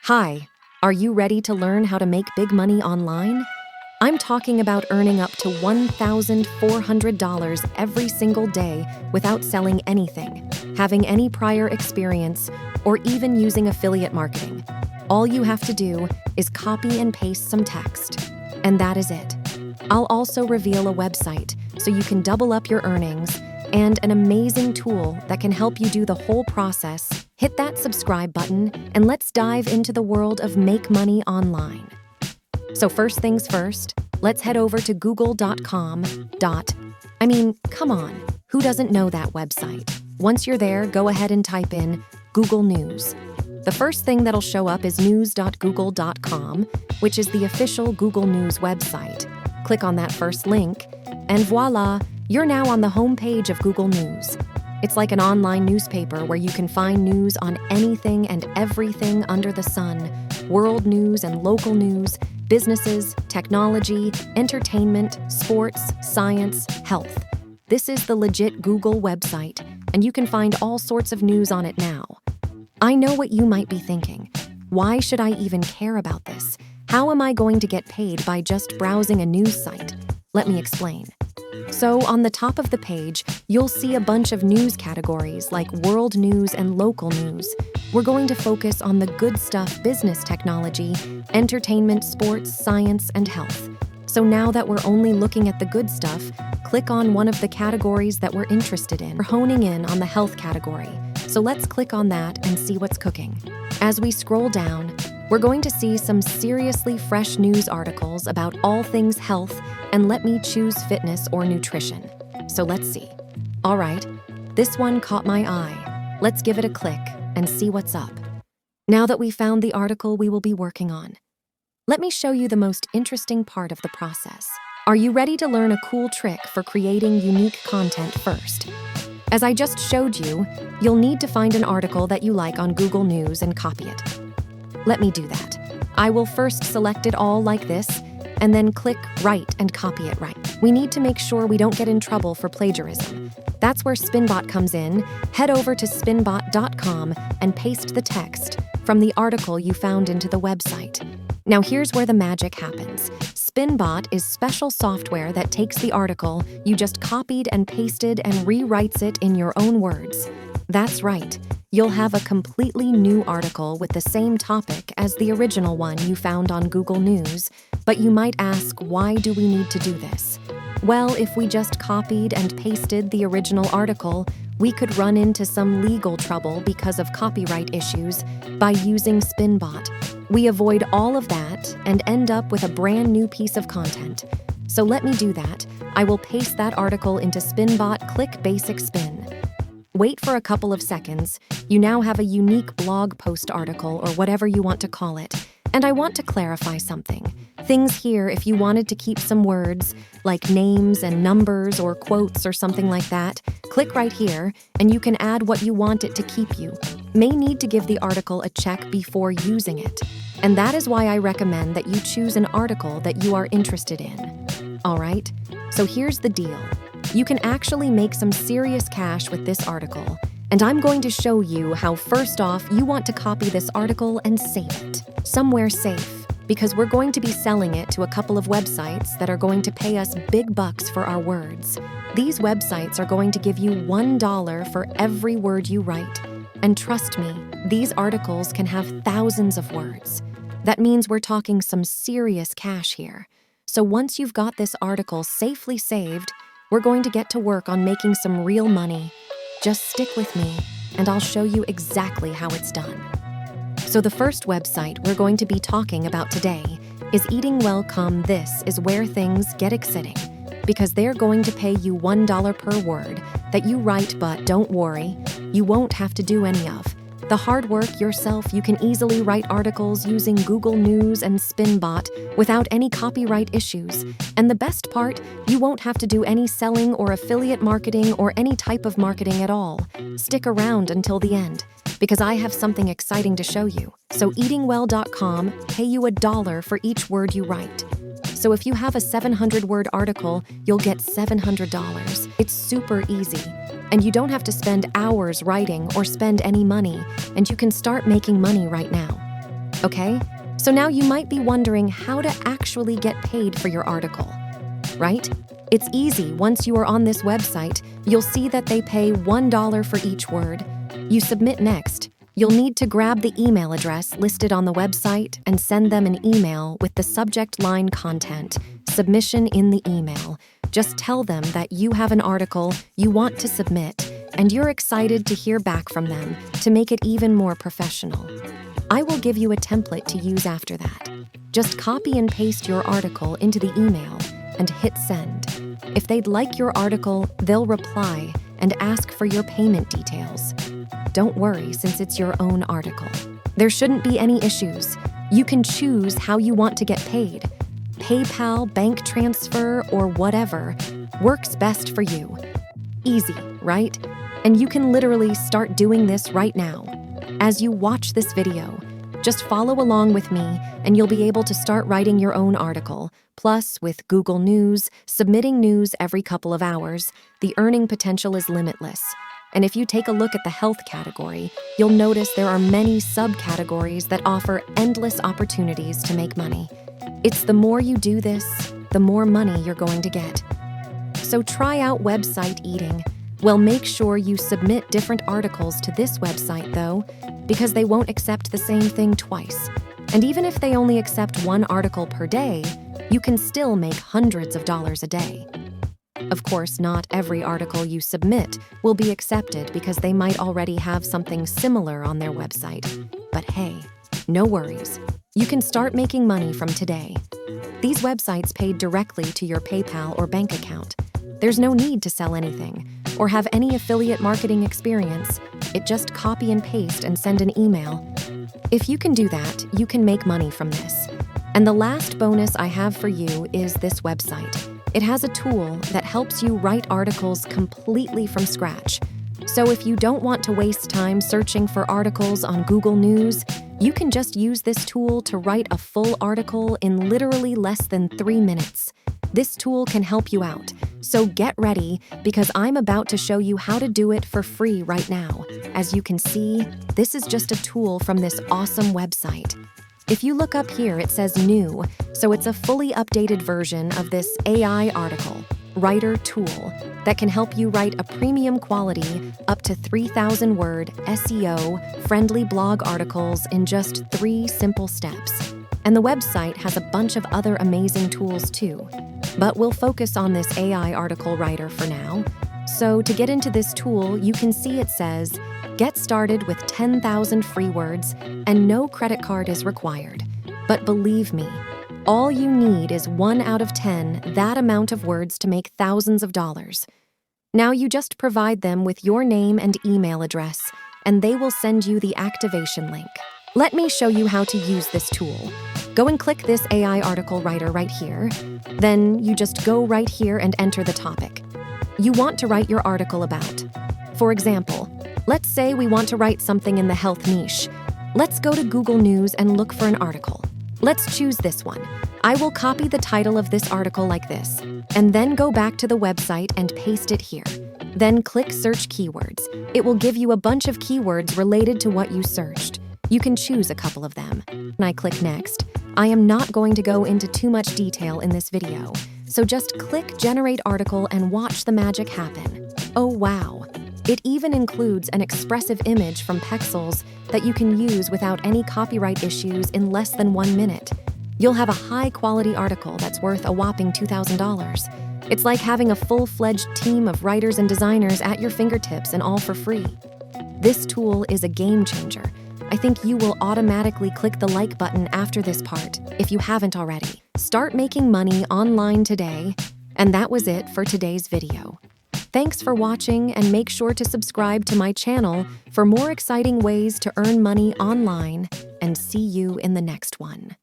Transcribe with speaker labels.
Speaker 1: Hi, are you ready to learn how to make big money online? I'm talking about earning up to $1,400 every single day without selling anything, having any prior experience, or even using affiliate marketing. All you have to do is copy and paste some text, and that is it. I'll also reveal a website so you can double up your earnings and an amazing tool that can help you do the whole process. Hit that subscribe button and let's dive into the world of make money online. So first things first, let's head over to google.com. Come on, who doesn't know that website? Once you're there, go ahead and type in Google News. The first thing that'll show up is news.google.com, which is the official Google News website. Click on that first link, and voila, you're now on the homepage of Google News. It's like an online newspaper where you can find news on anything and everything under the sun, world news and local news, businesses, technology, entertainment, sports, science, health. This is the legit Google website, and you can find all sorts of news on it now. I know what you might be thinking. Why should I even care about this? How am I going to get paid by just browsing a news site? Let me explain. So on the top of the page, you'll see a bunch of news categories like world news and local news. We're going to focus on the good stuff: business, technology, entertainment, sports, science, and health. So now that we're only looking at the good stuff, click on one of the categories that we're interested in. We're honing in on the health category. So let's click on that and see what's cooking. As we scroll down, we're going to see some seriously fresh news articles about all things health, and let me choose fitness or nutrition. So let's see. All right, this one caught my eye. Let's give it a click and see what's up. Now that we found the article we will be working on, let me show you the most interesting part of the process. Are you ready to learn a cool trick for creating unique content first? As I just showed you, you'll need to find an article that you like on Google News and copy it. Let me do that. I will first select it all like this, and then click Write and copy it right. We need to make sure we don't get in trouble for plagiarism. That's where Spinbot comes in. Head over to spinbot.com and paste the text from the article you found into the website. Now here's where the magic happens. Spinbot is special software that takes the article you just copied and pasted and rewrites it in your own words. That's right. You'll have a completely new article with the same topic as the original one you found on Google News, but you might ask, why do we need to do this? Well, if we just copied and pasted the original article, we could run into some legal trouble because of copyright issues by using Spinbot. We avoid all of that and end up with a brand new piece of content. So let me do that. I will paste that article into Spinbot, click Basic Spin. Wait for a couple of seconds. You now have a unique blog post article, or whatever you want to call it. And I want to clarify something. Things here, if you wanted to keep some words, like names and numbers or quotes or something like that, click right here, and you can add what you want it to keep. You may need to give the article a check before using it. And that is why I recommend that you choose an article that you are interested in. All right, so here's the deal. You can actually make some serious cash with this article, and I'm going to show you how. First off, you want to copy this article and save it somewhere safe, because we're going to be selling it to a couple of websites that are going to pay us big bucks for our words. These websites are going to give you $1 for every word you write. And trust me, these articles can have thousands of words. That means we're talking some serious cash here. So once you've got this article safely saved, we're going to get to work on making some real money. Just stick with me, and I'll show you exactly how it's done. So the first website we're going to be talking about today is Eating Well. This is where things get exciting, because they're going to pay you $1 per word that you write, but don't worry, you won't have to do any of the hard work yourself. You can easily write articles using Google News and Spinbot without any copyright issues. And the best part, you won't have to do any selling or affiliate marketing or any type of marketing at all. Stick around until the end, because I have something exciting to show you. So eatingwell.com pay you $1 for each word you write. So if you have a 700-word article, you'll get $700. It's super easy. And you don't have to spend hours writing or spend any money, and you can start making money right now. Okay? So now you might be wondering how to actually get paid for your article, right? It's easy. Once you are on this website, you'll see that they pay $1 for each word. You submit next. You'll need to grab the email address listed on the website and send them an email with the subject line content, submission in the email. Just tell them that you have an article you want to submit and you're excited to hear back from them to make it even more professional. I will give you a template to use after that. Just copy and paste your article into the email and hit send. If they'd like your article, they'll reply and ask for your payment details. Don't worry, since it's your own article. There shouldn't be any issues. You can choose how you want to get paid. PayPal, bank transfer, or whatever works best for you. Easy, right? And you can literally start doing this right now. As you watch this video, just follow along with me and you'll be able to start writing your own article. Plus, with Google News, submitting news every couple of hours, the earning potential is limitless. And if you take a look at the health category, you'll notice there are many subcategories that offer endless opportunities to make money. It's the more you do this, the more money you're going to get. So try out website eating. Well, make sure you submit different articles to this website, though, because they won't accept the same thing twice. And even if they only accept one article per day, you can still make hundreds of dollars a day. Of course, not every article you submit will be accepted because they might already have something similar on their website. But hey, no worries. You can start making money from today. These websites pay directly to your PayPal or bank account. There's no need to sell anything or have any affiliate marketing experience. It just copy and paste and send an email. If you can do that, you can make money from this. And the last bonus I have for you is this website. It has a tool that helps you write articles completely from scratch. So if you don't want to waste time searching for articles on Google News, you can just use this tool to write a full article in literally less than 3 minutes. This tool can help you out. So get ready, because I'm about to show you how to do it for free right now. As you can see, this is just a tool from this awesome website. If you look up here, it says new, so it's a fully updated version of this AI article writer tool that can help you write a premium quality, up to 3,000-word SEO-friendly blog articles in just 3 simple steps. And the website has a bunch of other amazing tools too. But we'll focus on this AI article writer for now. So to get into this tool, you can see it says, get started with 10,000 free words and no credit card is required. But believe me, all you need is 1 out of 10, that amount of words to make thousands of dollars. Now you just provide them with your name and email address, and they will send you the activation link. Let me show you how to use this tool. Go and click this AI article writer right here. Then you just go right here and enter the topic you want to write your article about. For example, let's say we want to write something in the health niche. Let's go to Google News and look for an article. Let's choose this one. I will copy the title of this article like this, and then go back to the website and paste it here. Then click Search Keywords. It will give you a bunch of keywords related to what you searched. You can choose a couple of them. And I click Next. I am not going to go into too much detail in this video, so just click Generate Article and watch the magic happen. Oh wow! It even includes an expressive image from Pexels that you can use without any copyright issues in less than 1 minute. You'll have a high-quality article that's worth a whopping $2,000. It's like having a full-fledged team of writers and designers at your fingertips, and all for free. This tool is a game changer. I think you will automatically click the like button after this part, if you haven't already. Start making money online today. And that was it for today's video. Thanks for watching, and make sure to subscribe to my channel for more exciting ways to earn money online, and see you in the next one.